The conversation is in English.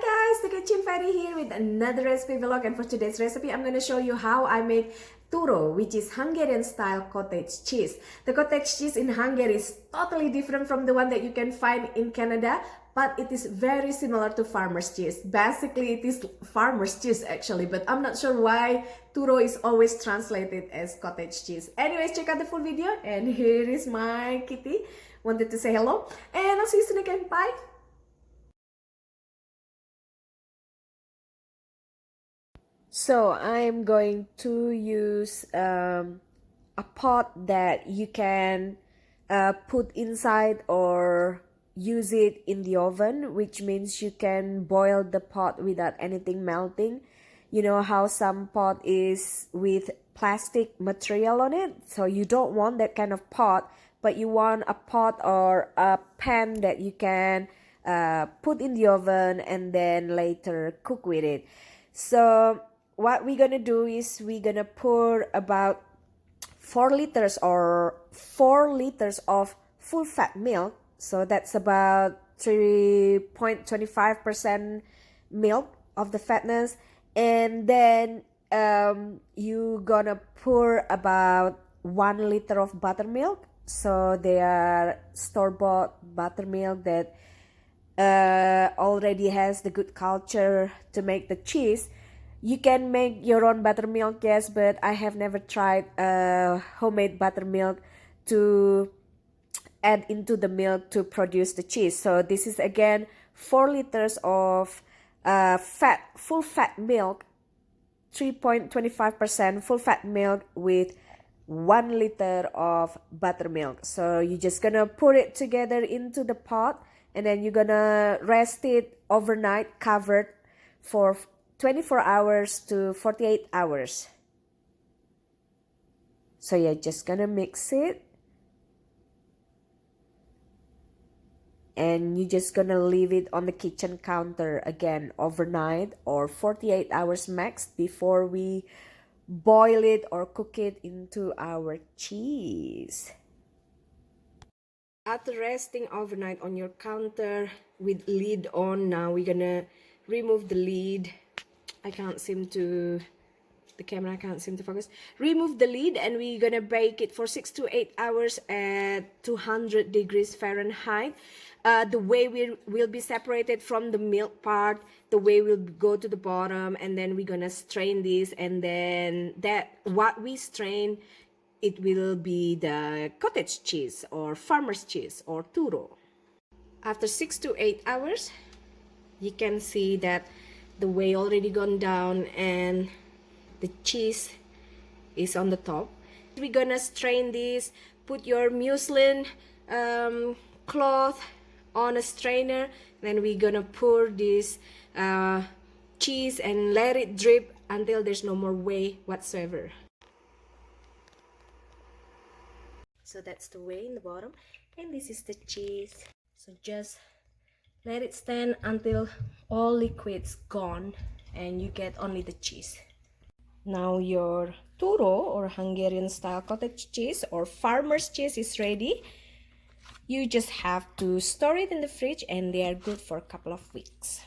Hi guys, the Kitchen Fatty here with another recipe vlog, and for today's recipe I'm going to show you how I make Turo, which is Hungarian style cottage cheese. The cottage cheese in Hungary is totally different from the one that you can find in Canada, but it is very similar to farmer's cheese. Basically it is farmer's cheese actually, but I'm not sure why Turo is always translated as cottage cheese. Anyways, check out the full video, and here is my kitty. Wanted to say hello, and I'll see you soon again. Bye! So I'm going to use a pot that you can put inside or use it in the oven, which means you can boil the pot without anything melting. You know how some pot is with plastic material on it, so you don't want that kind of pot, but you want a pot or a pan that you can put in the oven and then later cook with it. So what we're gonna do is we're gonna pour about 4 liters or 4 liters of full fat milk. So that's about 3.25% milk of the fatness. And then you're gonna pour about 1 liter of buttermilk. So they are store-bought buttermilk that already has the good culture to make the cheese. You can make your own buttermilk, yes, but I have never tried homemade buttermilk to add into the milk to produce the cheese. So this is again 4 liters of full fat milk, 3.25% full fat milk with 1 liter of buttermilk. So you're just gonna put it together into the pot, and then you're gonna rest it overnight covered for 24 hours to 48 hours. So you're just gonna mix it, and you're just gonna leave it on the kitchen counter again overnight or 48 hours max before we boil it or cook it into our cheese. After resting overnight on your counter with lid on, now we're gonna remove the lid. The camera can't seem to focus. Remove the lid, and we're gonna bake it for 6 to 8 hours at 200 degrees Fahrenheit. The whey will be separated from the milk part. The whey will go to the bottom, and then we're gonna strain this, and then what we strain, it will be the cottage cheese or farmer's cheese or Turo. After 6 to 8 hours, you can see that the whey already gone down and the cheese is on the top. We're gonna strain this. Put your muslin cloth on a strainer, then we're gonna pour this cheese and let it drip until there's no more whey whatsoever. So that's the whey in the bottom, and this is the cheese. So just let it stand until all liquid's gone and you get only the cheese. Now your Turo or Hungarian style cottage cheese or farmer's cheese is ready. You just have to store it in the fridge, and they are good for a couple of weeks.